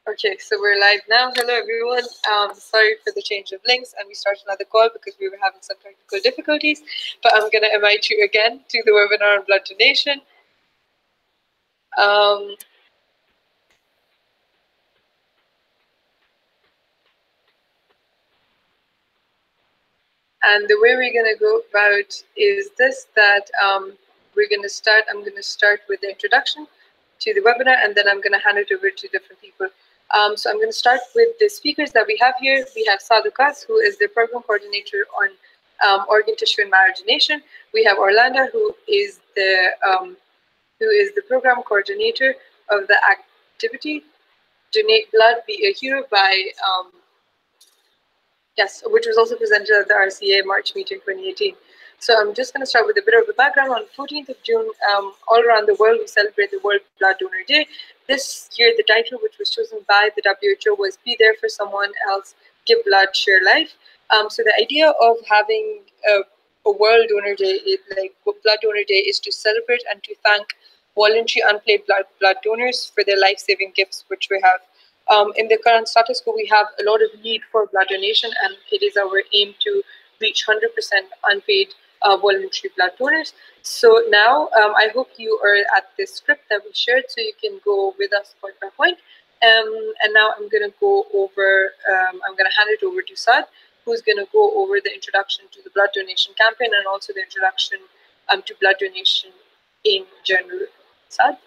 Okay, so we're live now. Hello, everyone. Sorry for the change of links, and we started another call because we were having some technical difficulties. But I'm going to invite you again to the webinar on blood donation. And the way we're going to go about is this, that we're going to start, I'm going to start with the introduction to the webinar, and then I'm going to hand it over to different people. So I'm going to start with the speakers that we have here. We have Sadukas, who is the program coordinator on organ tissue and marrow donation. We have Orlando, who is the program coordinator of the activity Donate Blood, Be a Hero by yes, which was also presented at the RCA March meeting 2018. So I'm just going to start with a bit of the background. On 14th of June, all around the world, we celebrate the World Blood Donor Day. This year, the title, which was chosen by the WHO, was Be There for Someone Else, Give Blood, Share Life. So the idea of having a World Donor Day, Blood Donor Day, is to celebrate and to thank voluntary unpaid blood donors for their life-saving gifts, which we have. In the current status quo, we have a lot of need for blood donation, and it is our aim to reach 100% unpaid voluntary blood donors. So now I hope you are at this script that we shared, so you can go with us point by point. And now I'm going to go over, I'm going to hand it over to Saad, who's going to go over the introduction to the blood donation campaign and also the introduction to blood donation in general. Saad?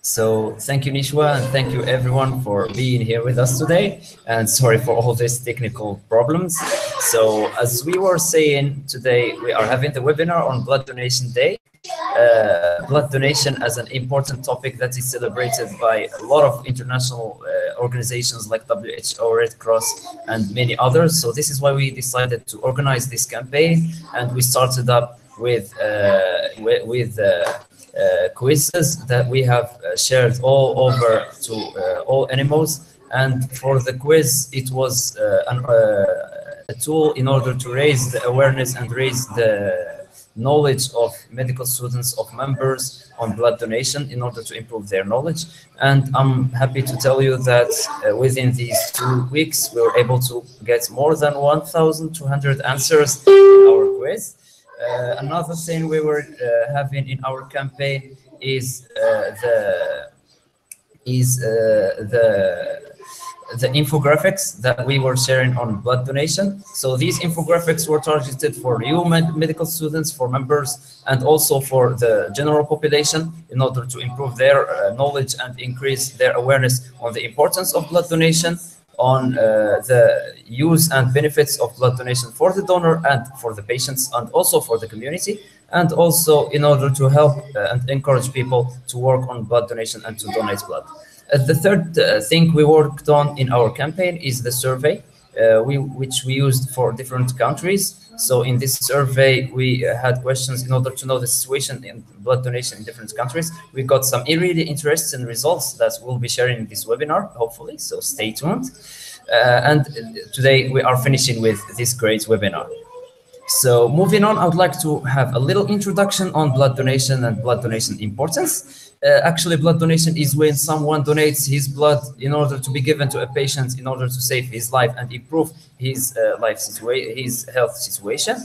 So thank you, Nishwa, and thank you everyone for being here with us today. And sorry for all these technical problems. So as we were saying, today we are having the webinar on Blood Donation Day. Blood donation as an important topic that is celebrated by a lot of international organizations like WHO, Red Cross, and many others. So this is why we decided to organize this campaign, and we started up with quizzes that we have shared all over to all animals. And for the quiz, it was a tool in order to raise the awareness and raise the knowledge of medical students, of members on blood donation in order to improve their knowledge. And I'm happy to tell you that within these 2 weeks, we were able to get more than 1,200 answers in our quiz. Another thing we were having in our campaign is the infographics that we were sharing on blood donation. So these infographics were targeted for new medical students, for members, and also for the general population in order to improve their knowledge and increase their awareness on the importance of blood donation, on the use and benefits of blood donation for the donor and for the patients, and also for the community, and also in order to help and encourage people to work on blood donation and to donate blood. The third thing we worked on in our campaign is the survey, which we used for different countries. So in this survey, we had questions in order to know the situation in blood donation in different countries. We got some really interesting results that we'll be sharing in this webinar, hopefully, so stay tuned. And today we are finishing with this great webinar. So moving on, I would like to have a little introduction on blood donation and blood donation importance. Actually, blood donation is when someone donates his blood in order to be given to a patient in order to save his life and improve his his health situation.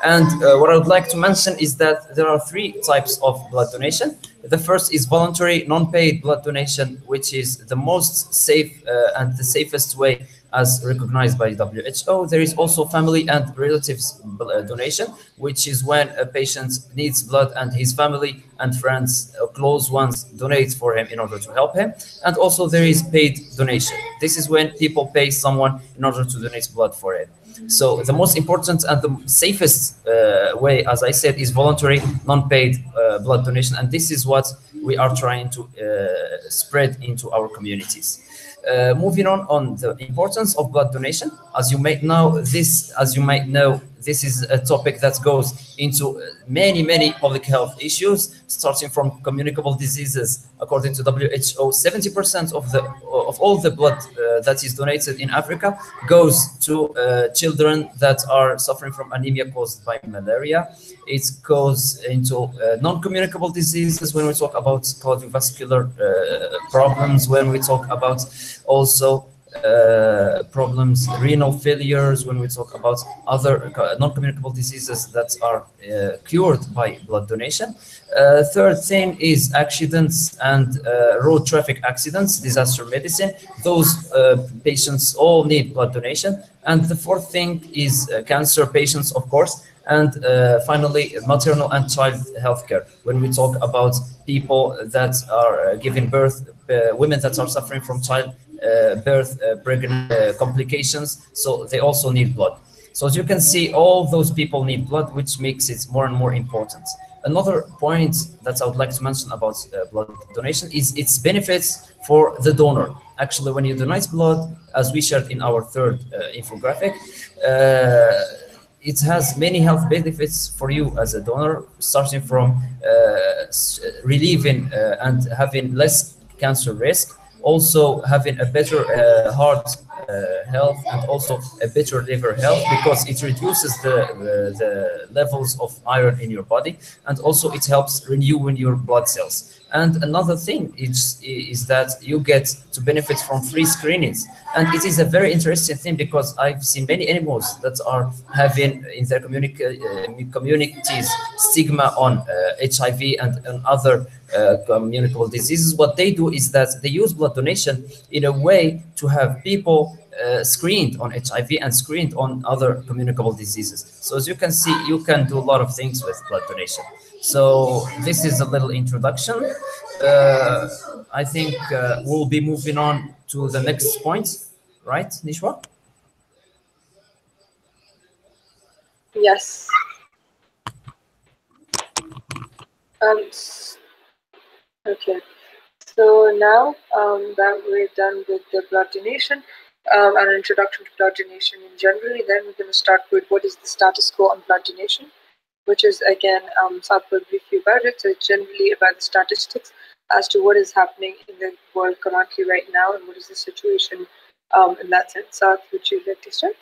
And what I would like to mention is that there are 3 types of blood donation. The first is voluntary non-paid blood donation, which is the most safe and the safest way as recognized by WHO. There is also family and relatives donation, which is when a patient needs blood and his family and friends, close ones, donate for him in order to help him. And also there is paid donation. This is when people pay someone in order to donate blood for him. So the most important and the safest way, as I said, is voluntary non-paid blood donation. And this is what we are trying to spread into our communities. Moving on the importance of blood donation, as you might know, this is a topic that goes into many public health issues, starting from communicable diseases. According to WHO, 70% of all the blood that is donated in Africa goes to children that are suffering from anemia caused by malaria. It goes into non-communicable diseases when we talk about cardiovascular problems, when we talk about also problems, renal failures, when we talk about other non-communicable diseases that are cured by blood donation. Third thing is accidents and road traffic accidents, disaster medicine. Those patients all need blood donation. And the fourth thing is cancer patients, of course. And finally, maternal and child healthcare. When we talk about people that are giving birth, women that are suffering from child birth, pregnant complications, so they also need blood. So as you can see, all those people need blood, which makes it more and more important. Another point that I would like to mention about blood donation is its benefits for the donor. Actually, when you donate blood, as we shared in our third infographic, it has many health benefits for you as a donor, starting from relieving and having less cancer risk, also having a better heart health, and also a better liver health, because it reduces the levels of iron in your body, and also it helps renewing your blood cells. And another thing is that you get to benefit from free screenings. And it is a very interesting thing, because I've seen many animals that are having in their communities stigma on HIV and other communicable diseases. What they do is that they use blood donation in a way to have people screened on HIV and screened on other communicable diseases. So as you can see, you can do a lot of things with blood donation. So this is a little introduction. I think we'll be moving on to the next point, right, Nishwa? Yes. Okay. So now that we're done with the blood donation, an introduction to blood donation in general, then we're going to start with what is the status quo on blood donation, which is, again, Saad will brief you about it. So it's generally about the statistics as to what is happening in the world currently right now, and what is the situation in that sense. Saad, would you like to start?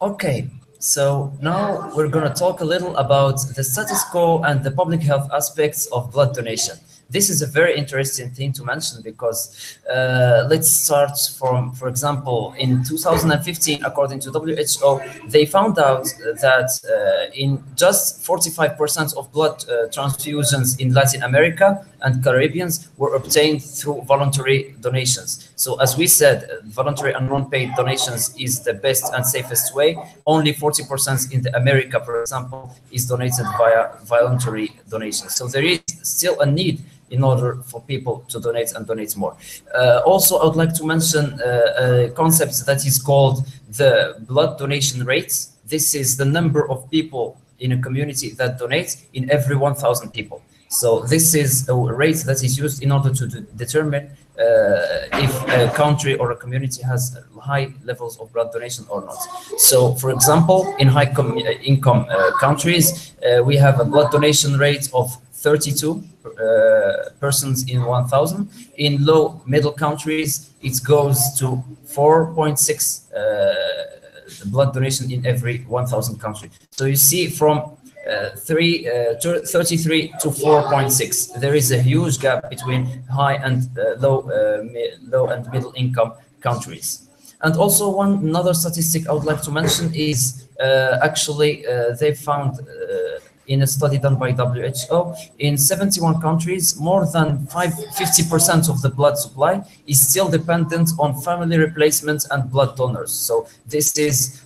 Okay, so now we're going to talk a little about the status quo and the public health aspects of blood donation. This is a very interesting thing to mention, because let's start from, for example, in 2015, according to WHO, they found out that in just 45% of blood transfusions in Latin America and Caribbeans were obtained through voluntary donations. So as we said, voluntary and non-paid donations is the best and safest way. Only 40% in the America, for example, is donated via voluntary donations. So there is still a need in order for people to donate and donate more. Also, I would like to mention a concept that is called the blood donation rates. This is the number of people in a community that donate in every 1,000 people. So this is a rate that is used in order to determine if a country or a community has high levels of blood donation or not. So, for example, in high income countries, we have a blood donation rate of 32 persons in 1,000. In low middle countries, it goes to 4.6 blood donation in every 1,000 country. So you see from 33 to 4.6, there is a huge gap between high and low and middle income countries. And also another statistic I would like to mention is actually they found in a study done by WHO, in 71 countries, more than 50% of the blood supply is still dependent on family replacements and blood donors. So this is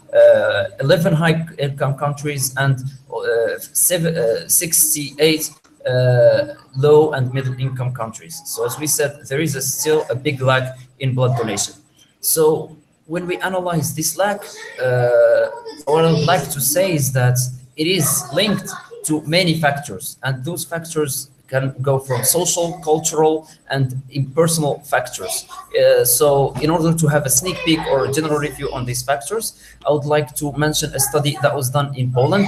11 high-income countries and 68 low and middle-income countries. So as we said, there is still a big lack in blood donation. So when we analyze this lack, what I would like to say is that it is linked to many factors, and those factors can go from social, cultural, and impersonal factors. So in order to have a sneak peek or a general review on these factors, I would like to mention a study that was done in Poland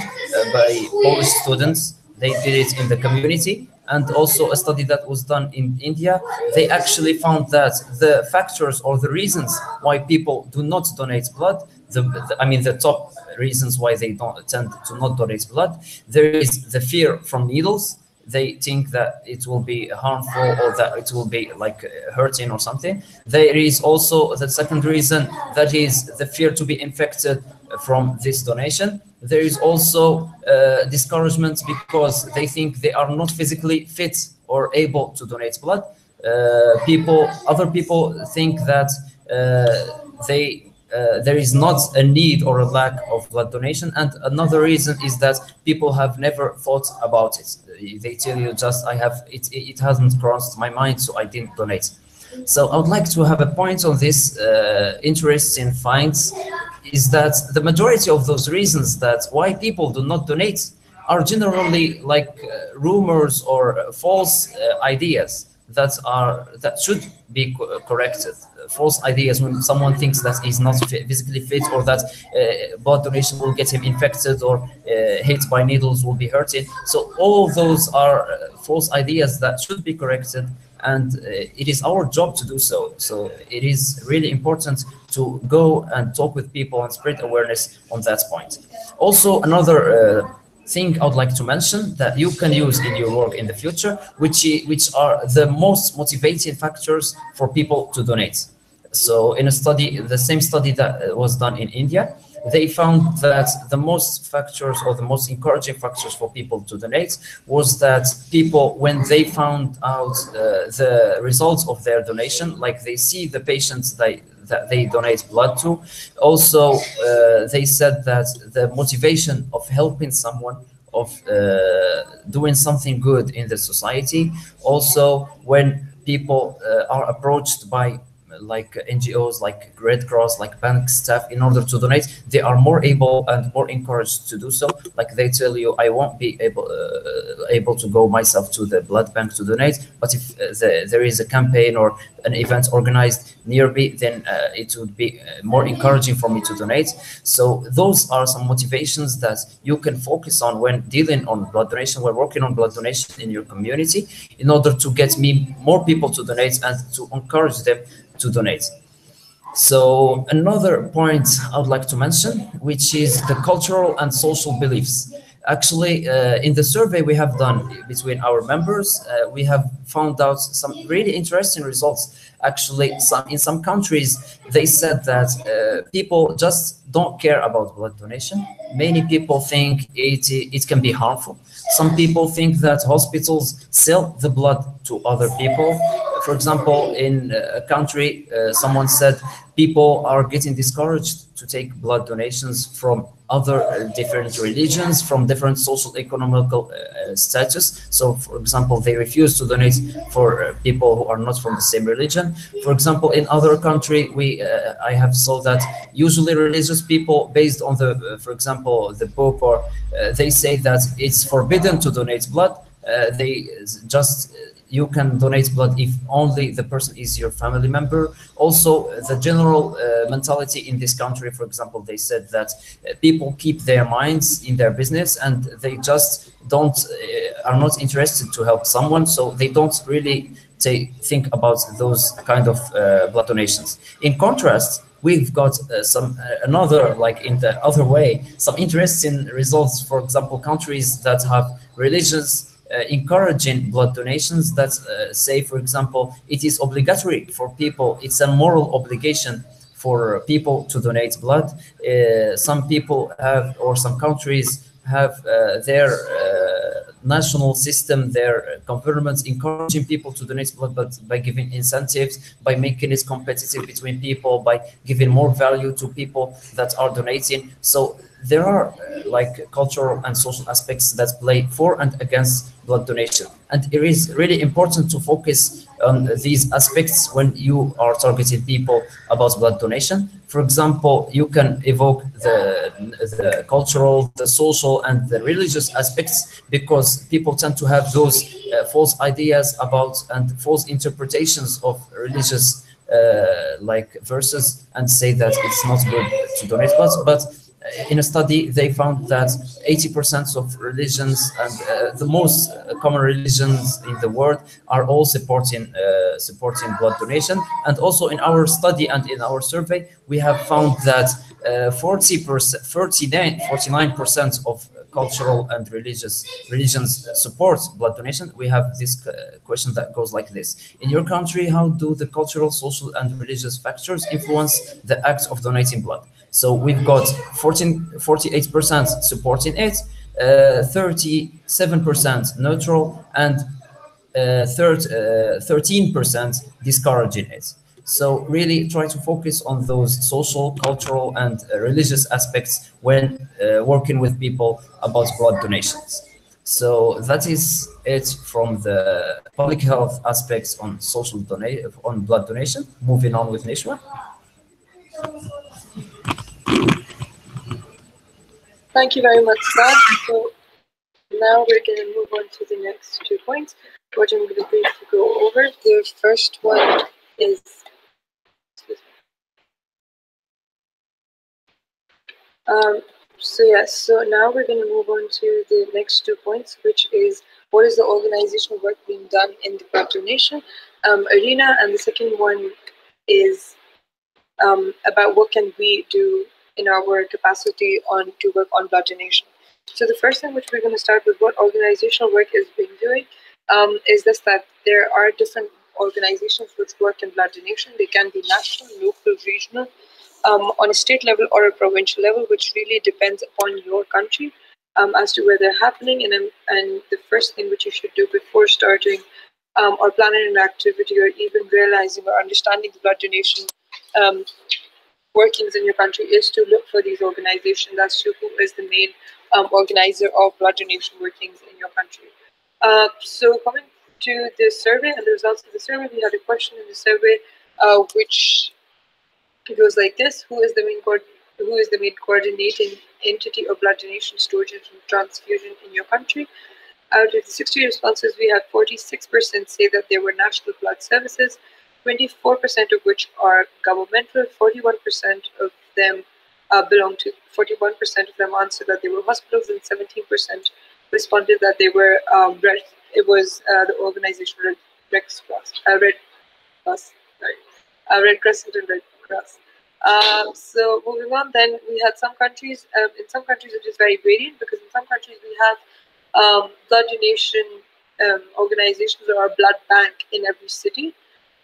by Polish students. They did it in the community, and also a study that was done in India. They actually found that the factors or the reasons why people do not donate blood, the top reasons why they don't tend to not donate blood, there is the fear from needles. They think that it will be harmful or that it will be like hurting or something. There is also the second reason, that is the fear to be infected from this donation. There is also discouragement because they think they are not physically fit or able to donate blood. Other people think that there is not a need or a lack of blood donation, and another reason is that people have never thought about it. They tell you just, it hasn't crossed my mind, so I didn't donate. So I would like to have a point on this interesting finds, is that the majority of those reasons that why people do not donate are generally like rumors or false ideas that should be corrected. False ideas when someone thinks that he's not physically fit, or that blood donation will get him infected, or hit by needles will be hurting. So all of those are false ideas that should be corrected, and it is our job to do so. So it is really important to go and talk with people and spread awareness on that point. Also, another thing I would like to mention that you can use in your work in the future, which are the most motivating factors for people to donate. So in a study, the same study that was done in India, they found that the most factors or the most encouraging factors for people to donate was that people, when they found out the results of their donation, like they see the patients that they donate blood to. Also, they said that the motivation of helping someone, of doing something good in the society. Also, when people are approached by like NGOs, like Red Cross, like bank staff, in order to donate, they are more able and more encouraged to do so. Like they tell you, I won't be able to go myself to the blood bank to donate, but if there is a campaign or an event organized near me, then it would be more encouraging for me to donate. So those are some motivations that you can focus on when dealing on blood donation, when working on blood donation in your community, in order to get more people to donate and to encourage them to donate. So another point I would like to mention, which is the cultural and social beliefs. Actually, in the survey we have done between our members, we have found out some really interesting results. Actually, in some countries, they said that people just don't care about blood donation. Many people think it can be harmful. Some people think that hospitals sell the blood to other people. For example, in a country, someone said people are getting discouraged to take blood donations from other different religions, from different social economical status. So, for example, they refuse to donate for people who are not from the same religion. For example, in other country, I have saw that usually religious people, based on for example, the Pope, or they say that it's forbidden to donate blood. You can donate blood if only the person is your family member. Also, the general mentality in this country, for example, they said that people keep their minds in their business and they just are not interested to help someone, so they don't really think about those kind of blood donations. In contrast, we've got another, like in the other way, some interesting results. For example, countries that have religions encouraging blood donations, that say, for example, it is obligatory for people, it's a moral obligation for people to donate blood. Some people have, or some countries have their national system, their governments encouraging people to donate blood, but by giving incentives, by making it competitive between people, by giving more value to people that are donating. So there are like cultural and social aspects that play for and against blood donation. And it is really important to focus on these aspects when you are targeting people about blood donation. For example, you can evoke the cultural, the social, and the religious aspects, because people tend to have those false ideas about and false interpretations of religious like verses, and say that it's not good to donate blood. But in a study, they found that 80% of religions and the most common religions in the world are all supporting blood donation. And also in our study and in our survey, we have found that 49% of cultural and religions support blood donation. We have this question that goes like this: in your country, how do the cultural, social, and religious factors influence the act of donating blood? So we've got 48% supporting it, 37% neutral, and 13% discouraging it. So really try to focus on those social, cultural, and religious aspects when working with people about blood donations. So that is it from the public health aspects on on blood donation. Moving on with Nishwa. Thank you very much, Saad. So now we're going to move on to the next 2 points, which I'm going to briefly go over. The first one is so now we're going to move on to the next 2 points, which is what is the organizational work being done in the blood donation arena, and the second one is about what can we do in our capacity to work on blood donation. So the first thing which we're going to start with, what organizational work is being doing, is this: that there are different organizations which work in blood donation. They can be national, local, regional, on a state level or a provincial level, which really depends upon your country as to where they're happening. And the first thing which you should do before starting or planning an activity, or even realizing or understanding the blood donation workings in your country, is to look for these organizations as to who is the main organizer of blood donation workings in your country. So coming to the survey and the results of the survey, we had a question in the survey which goes like this: who is the main coordinating entity of blood donation, storage, and transfusion in your country? Out of the 60 responses, we had 46% say that they were national blood services, 24% of which are governmental, 41% of them belong to, 41% of them answered that they were hospitals, and 17% responded that they were the organization Red Crescent and Red Cross. So moving on, then we had some countries. In some countries, it is very varied, because in some countries we have blood donation organizations or a blood bank in every city,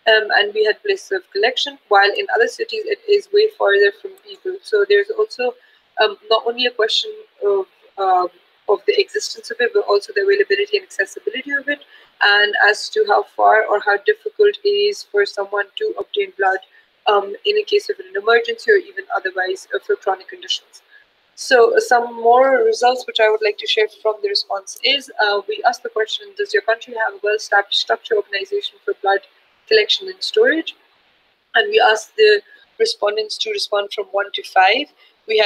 and we had places of collection, while in other cities it is way farther from people. So there's also not only a question of the existence of it, but also the availability and accessibility of it, and as to how far or how difficult it is for someone to obtain blood in a case of an emergency, or even otherwise for chronic conditions. So some more results which I would like to share from the response is, we asked the question: does your country have a well-established structure organization for blood collection and storage? And we asked the respondents to respond from 1 to 5. We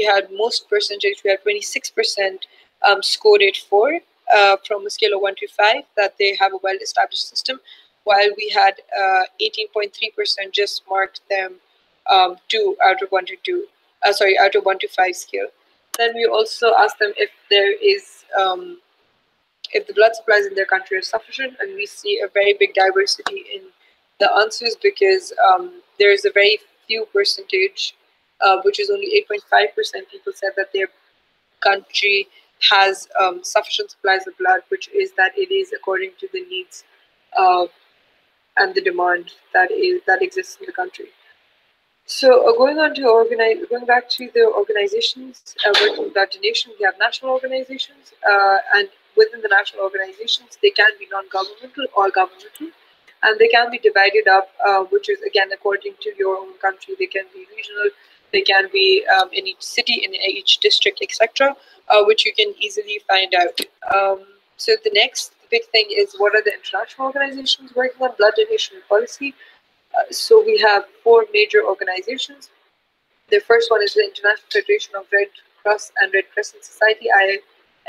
had most percentage, we had 26% scored it 4 from a scale of 1 to 5, that they have a well-established system, while we had 18.3% just marked them 2 out of 1 to 2. Out of 1 to 5 scale. Then we also asked them if there is if the blood supplies in their country are sufficient, and we see a very big diversity in the answers, because there is a very few percentage, which is only 8.5% people said that their country has sufficient supplies of blood, which is that it is according to the needs and the demand that exists in the country. So going back to the organizations working with blood donation, we have national organizations, and within the national organizations, they can be non-governmental or governmental, and they can be divided up, which is again according to your own country. They can be regional, they can be in each city, in each district, etc., which you can easily find out. So the big thing is what are the international organizations working on blood donation policy. So we have 4 major organizations. The first one is the International Federation of Red Cross and Red Crescent Society,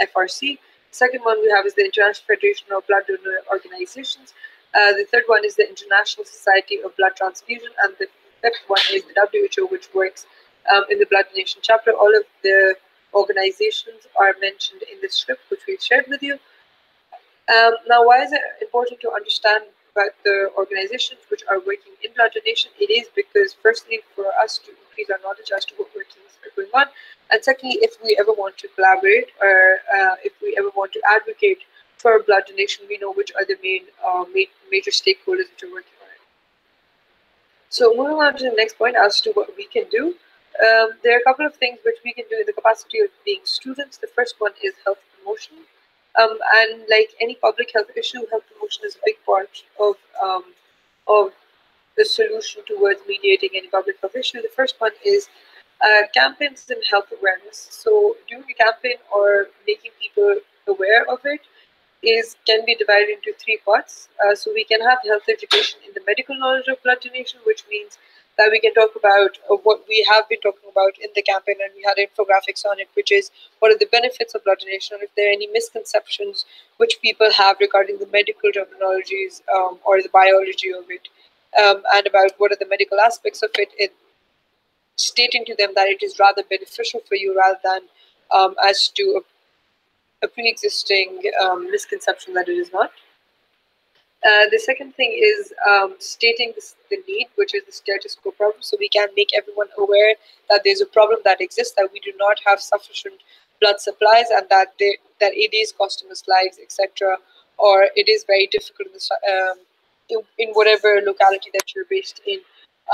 IFRC. Second one we have is the International Federation of Blood Donor Organizations. The third one is the International Society of Blood Transfusion, and the fifth one is the WHO, which works in the blood donation chapter. All of the organizations are mentioned in the script, which we've shared with you. Now, why is it important to understand about the organizations which are working in blood donation? It is because, firstly, for us to increase our knowledge as to what workings are going on, and secondly, if we ever want to collaborate or if we ever want to advocate for blood donation, we know which are the main major stakeholders which are working on it. So, moving on to the next point as to what we can do. There are a couple of things which we can do in the capacity of being students. The first one is health promotion. And like any public health issue, health promotion is a big part of the solution towards mediating any public health issue. The first one is campaigns and health awareness. So doing a campaign or making people aware of it can be divided into 3 parts. So we can have health education in the medical knowledge of blood donation, which means that we can talk about what we have been talking about in the campaign, and we had infographics on it, which is what are the benefits of blood donation, if there are any misconceptions which people have regarding the medical terminologies or the biology of it, and about what are the medical aspects of it, stating to them that it is rather beneficial for you rather than as to a pre-existing misconception that it is not. The second thing is stating the need, which is the status quo problem. So we can make everyone aware that there's a problem that exists, that we do not have sufficient blood supplies, and that it is costing us lives, etc. Or it is very difficult in whatever locality that you're based in,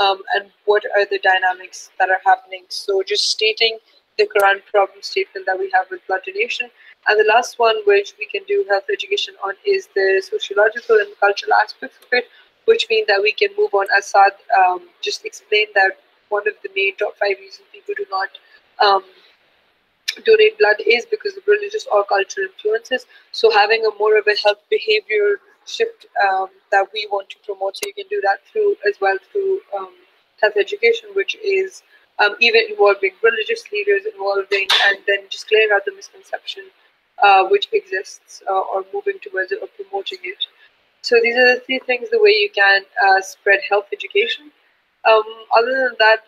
and what are the dynamics that are happening. So just stating the current problem statement that we have with blood donation. And the last one, which we can do health education on, is the sociological and cultural aspects of it, which mean that we can move on. As Saad just explained, that one of the main top 5 reasons people do not donate blood is because of religious or cultural influences. So having a more of a health behavior shift that we want to promote, so you can do that through health education, which is even involving religious leaders, and then just clearing out the misconception which exists, or moving towards it or promoting it. So these are the 3 things, the way you can spread health education. Other than that,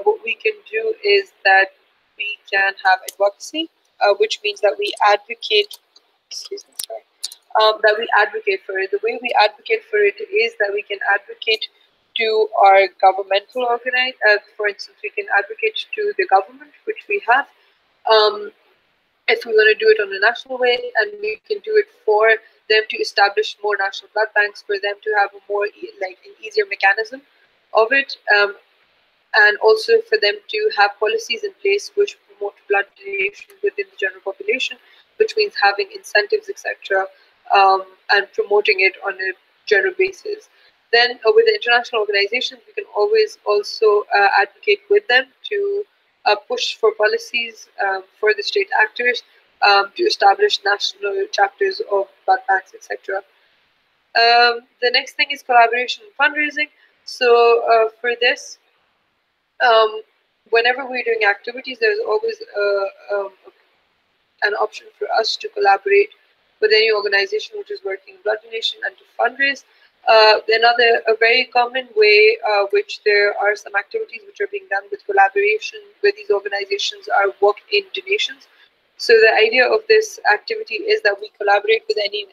what we can do is that we can have advocacy, which means that we advocate, that we advocate for it. The way we advocate for it is that we can advocate to our governmental for instance, we can advocate to the government, which we have, if we want to do it on a national way, and we can do it for them to establish more national blood banks, for them to have a more an easier mechanism of it, and also for them to have policies in place which promote blood donation within the general population, which means having incentives, etc., and promoting it on a general basis. Then with the international organizations, we can always also advocate with them to push for policies for the state actors to establish national chapters of blood banks, etc. The next thing is collaboration and fundraising. So for this, whenever we're doing activities, there's always an option for us to collaborate with any organization which is working in blood donation and to fundraise. A very common way which there are some activities which are being done with collaboration with these organizations are walk-in donations. So the idea of this activity is that we collaborate with any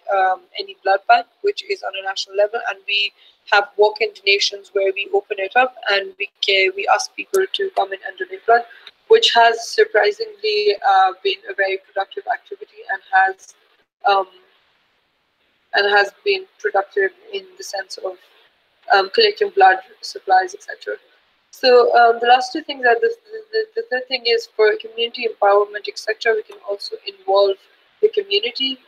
blood bank which is on a national level, and we have walk-in donations where we open it up and we ask people to come in and donate blood, which has surprisingly been a very productive activity and has been productive in the sense of collecting blood supplies, etc. So the last 2 things are the third thing is for community empowerment, etc. We can also involve the community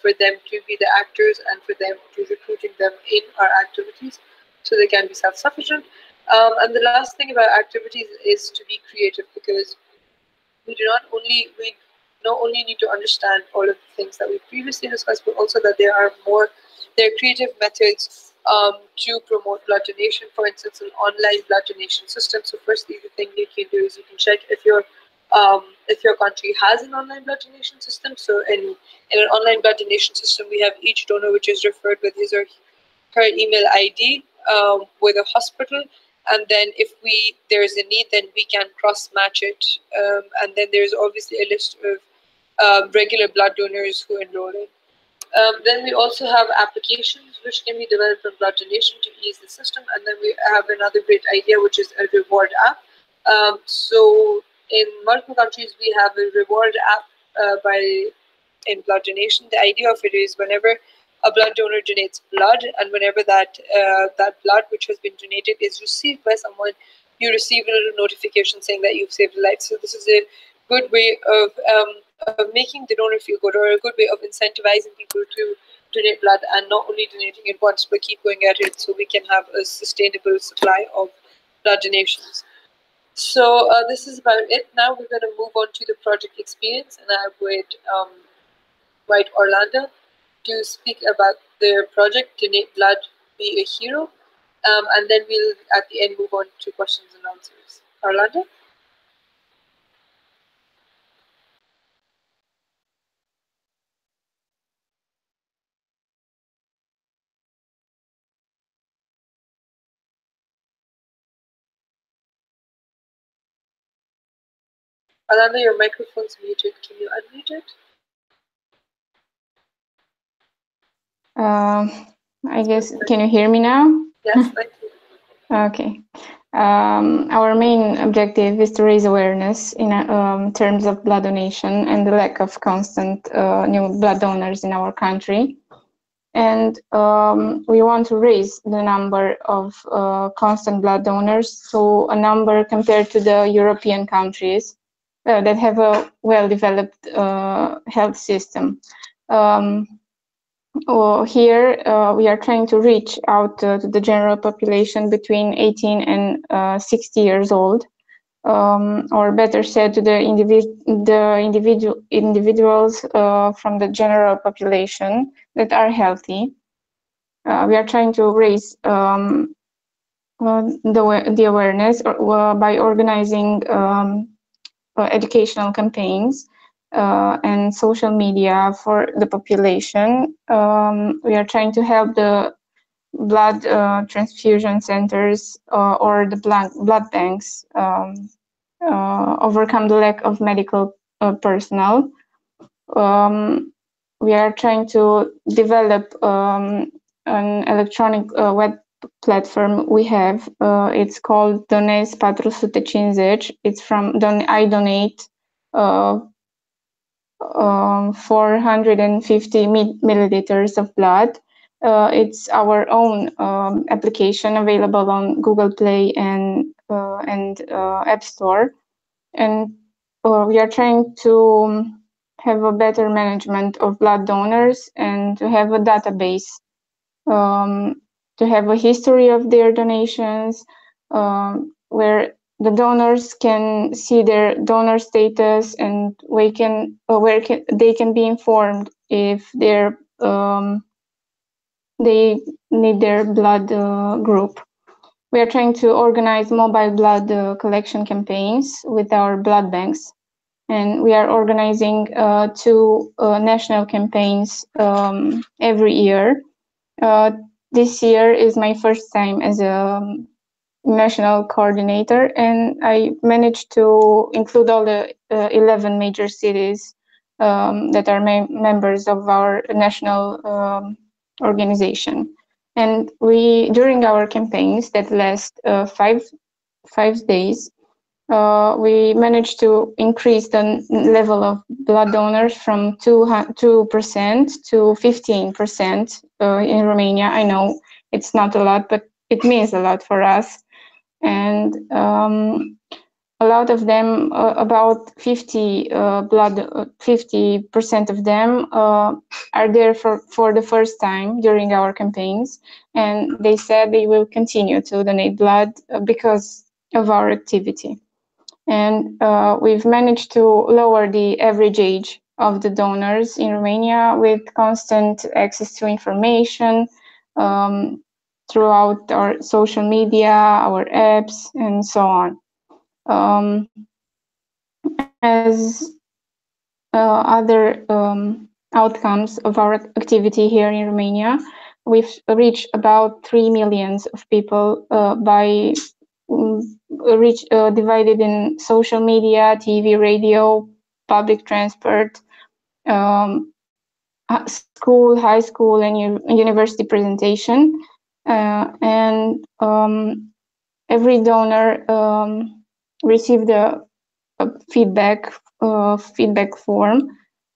for them to be the actors and for them to recruiting them in our activities so they can be self-sufficient. And the last thing about activities is to be creative, because we not only need to understand all of the things that we previously discussed, but also that there are creative methods to promote blood donation. For instance, an online blood donation system. So firstly, the thing you can do is you can check if your country has an online blood donation system. So in an online blood donation system, we have each donor which is referred with his or her email ID with a hospital, and then if there is a need, then we can cross match it, and then there's obviously a list of regular blood donors who enroll in. Then we also have applications which can be developed for blood donation to ease the system, and then we have another great idea which is a reward app. So in multiple countries we have a reward app in blood donation. The idea of it is whenever a blood donor donates blood, and whenever that blood which has been donated is received by someone, you receive a little notification saying that you've saved a life. So this is a good way of making the donor feel good, or a good way of incentivizing people to donate blood, and not only donating it once but keep going at it, so we can have a sustainable supply of blood donations. So this is about it. Now we're going to move on to the project experience, and I would invite Orlando to speak about their project, Donate Blood, Be a Hero, and then we'll at the end move on to questions and answers. Orlando? Orlando, your microphone's muted. Can you unmute it? I guess, can you hear me now? Yes, thank you. Okay. Our main objective is to raise awareness in terms of blood donation and the lack of constant new blood donors in our country. And we want to raise the number of constant blood donors to a number compared to the European countries that have a well-developed health system. Here, we are trying to reach out to the general population between 18 and 60 years old, or better said, to the individuals from the general population that are healthy. We are trying to raise the awareness by organizing educational campaigns and social media for the population. We are trying to help the blood transfusion centers or the blood banks overcome the lack of medical personnel. We are trying to develop an electronic web platform we have. It's called Donez 450. It's from I donate 450 milliliters of blood. It's our own application available on Google Play and App Store, and we are trying to have a better management of blood donors and to have a database, to have a history of their donations, where the donors can see their donor status and they can be informed if they need their blood group. We are trying to organize mobile blood collection campaigns with our blood banks, and we are organizing 2 national campaigns every year. This year is my first time as a national coordinator, and I managed to include all the 11 major cities that are members of our national organization. And during our campaigns that last 5 days, we managed to increase the level of blood donors from 2% to 15% in Romania. I know it's not a lot, but it means a lot for us. And a lot of them, about 50% of them are there for the first time during our campaigns, and they said they will continue to donate blood because of our activity. And we've managed to lower the average age of the donors in Romania with constant access to information throughout our social media, our apps, and so on. As other outcomes of our activity here in Romania, we've reached about 3 million of people by divided in social media, TV, radio, public transport, school, high school, and university presentation. And every donor received a feedback form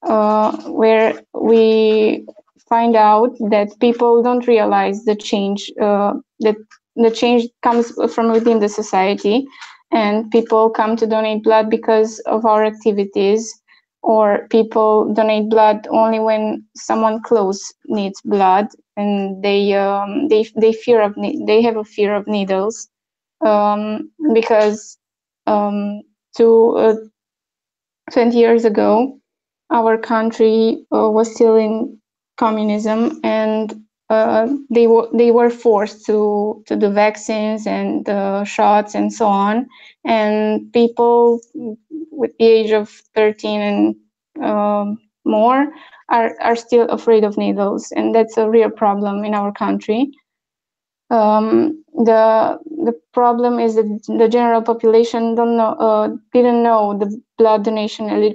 where we find out that people don't realize the change, that the change comes from within the society, and people come to donate blood because of our activities, or people donate blood only when someone close needs blood, and they have a fear of needles, because to 20 years ago, our country was still in communism, and they were forced to do vaccines and shots and so on. And people with the age of 13 and more are still afraid of needles, and that's a real problem in our country. The problem is that the general population didn't know the blood donation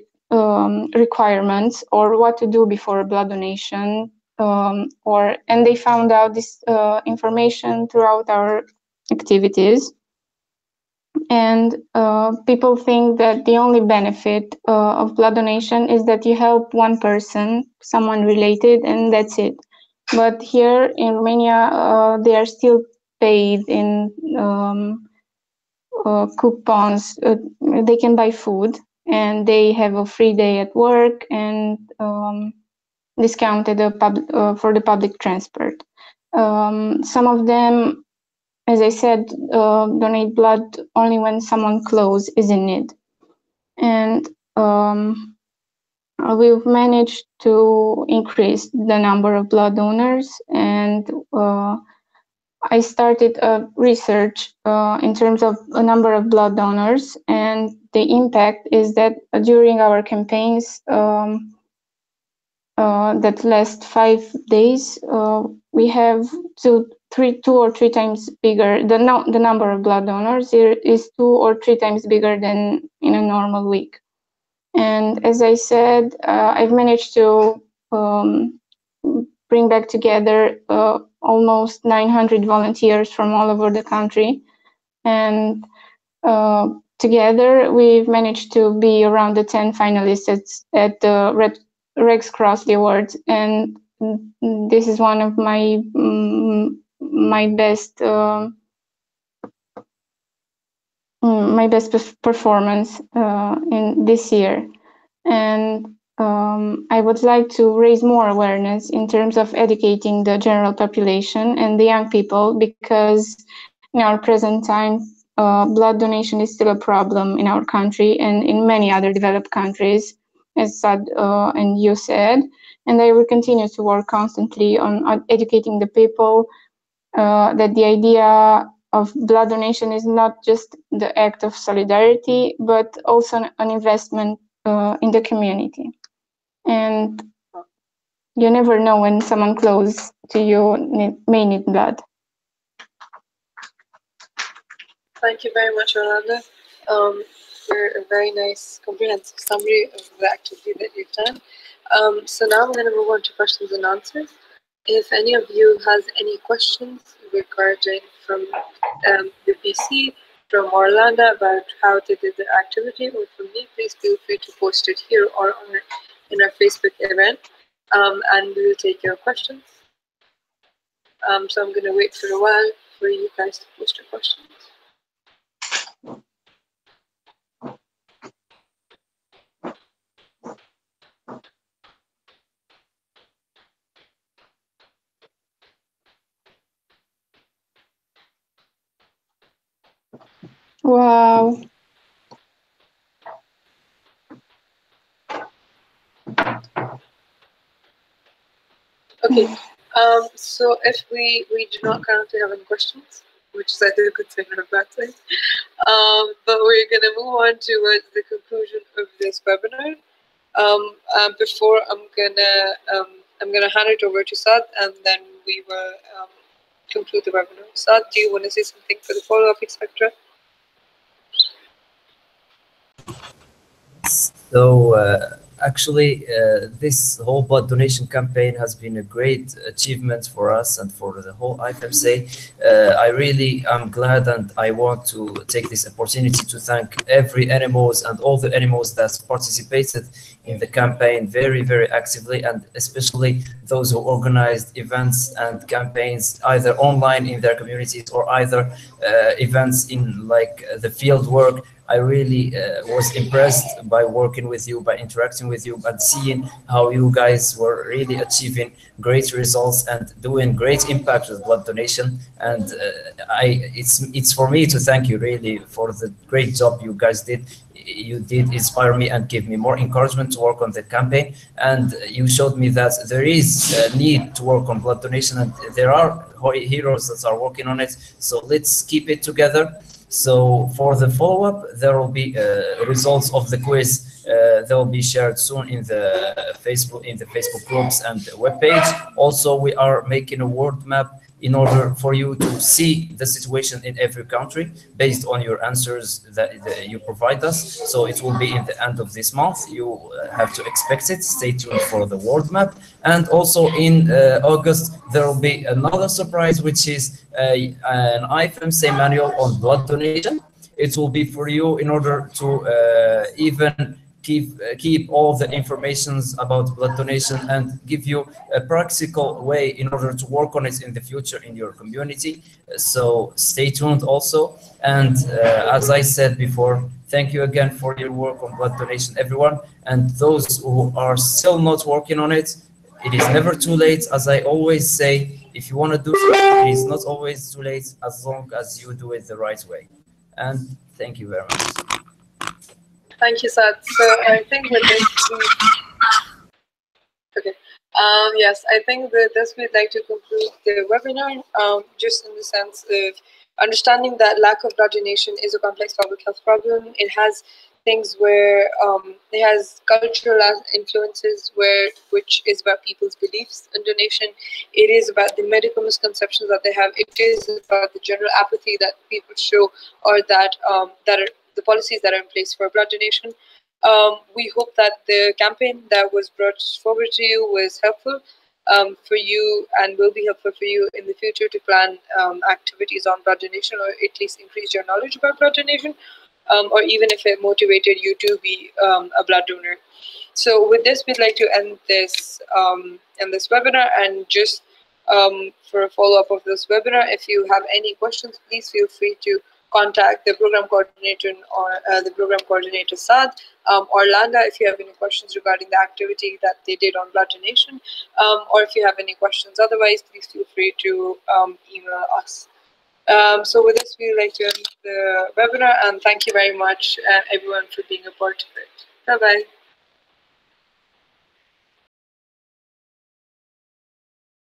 requirements or what to do before a blood donation, and they found out this information throughout our activities. And people think that the only benefit of blood donation is that you help one person, someone related, and that's it. But here in Romania, they are still paid in coupons. They can buy food, and they have a free day at work, and discounted for the public transport. Some of them, as I said, donate blood only when someone close is in need. And we've managed to increase the number of blood donors, and I started a research in terms of a number of blood donors, and the impact is that during our campaigns that last 5 days, we have two or three times bigger. The number of blood donors is 2 or 3 times bigger than in a normal week. And as I said, I've managed to bring back together almost 900 volunteers from all over the country, and together we've managed to be around the 10 finalists at the Rex Crossley Awards, and this is one of my best performance in this year. And I would like to raise more awareness in terms of educating the general population and the young people, because in our present time, blood donation is still a problem in our country and in many other developed countries, as Sad and you said. And I will continue to work constantly on educating the people that the idea of blood donation is not just the act of solidarity, but also an investment in the community. And you never know when someone close to you may need blood. Thank you very much, Rolanda, for a very nice, comprehensive summary of the activity that you've done. So now I'm going to move on to questions and answers. If any of you has any questions regarding from the BC, from Orlando about how they did the activity, or from me, please feel free to post it here or in our Facebook event, and we will take your questions. So I'm going to wait for a while for you guys to post your questions. Wow. Okay. So if we do not currently have any questions, which is either a good thing or a bad thing, but we're gonna move on towards the conclusion of this webinar. Before I'm gonna hand it over to Saad, and then we will conclude the webinar. Saad, do you want to say something for the follow-up, etc.? So actually, this whole blood donation campaign has been a great achievement for us and for the whole IFMSA. I really am glad, and I want to take this opportunity to thank every animals and all the animals that participated in the campaign very, very actively, and especially those who organized events and campaigns either online in their communities or either events in like the field work. I really was impressed by working with you, by interacting with you, and seeing how you guys were really achieving great results and doing great impact with blood donation. And it's for me to thank you really for the great job you guys did. You did inspire me and give me more encouragement to work on the campaign. And you showed me that there is a need to work on blood donation, and there are heroes that are working on it. So let's keep it together. So for the follow-up, there will be results of the quiz. They will be shared soon in the Facebook groups and the webpage. Also, we are making a world map in order for you to see the situation in every country based on your answers that you provide us. So it will be in the end of this month. You have to expect it. Stay tuned for the world map. And also in August, there will be another surprise, which is an IFMSA manual on blood donation. It will be for you in order to even keep all the informations about blood donation and give you a practical way in order to work on it in the future in your community. So stay tuned also. And as I said before, thank you again for your work on blood donation, everyone. And those who are still not working on it, it is never too late. As I always say, if you want to do something, it is not always too late as long as you do it the right way. And thank you very much. Thank you, Saad. So I think with this, okay. Yes, I think with this we'd like to conclude the webinar. Just in the sense of understanding that lack of blood donation is a complex public health problem. It has things where it has cultural influences, which is about people's beliefs in donation. It is about the medical misconceptions that they have. It is about the general apathy that people show, or that that are the policies that are in place for blood donation. We hope that the campaign that was brought forward to you was helpful for you and will be helpful for you in the future to plan activities on blood donation, or at least increase your knowledge about blood donation, or even if it motivated you to be a blood donor. So with this, we'd like to end this webinar, and just for a follow-up of this webinar, if you have any questions, please feel free to contact the program coordinator or the program coordinator Saad, or Landa if you have any questions regarding the activity that they did on blood donation, or if you have any questions otherwise, please feel free to email us. So with this, we'd like to end the webinar, and thank you very much everyone for being a part of it. Bye-bye.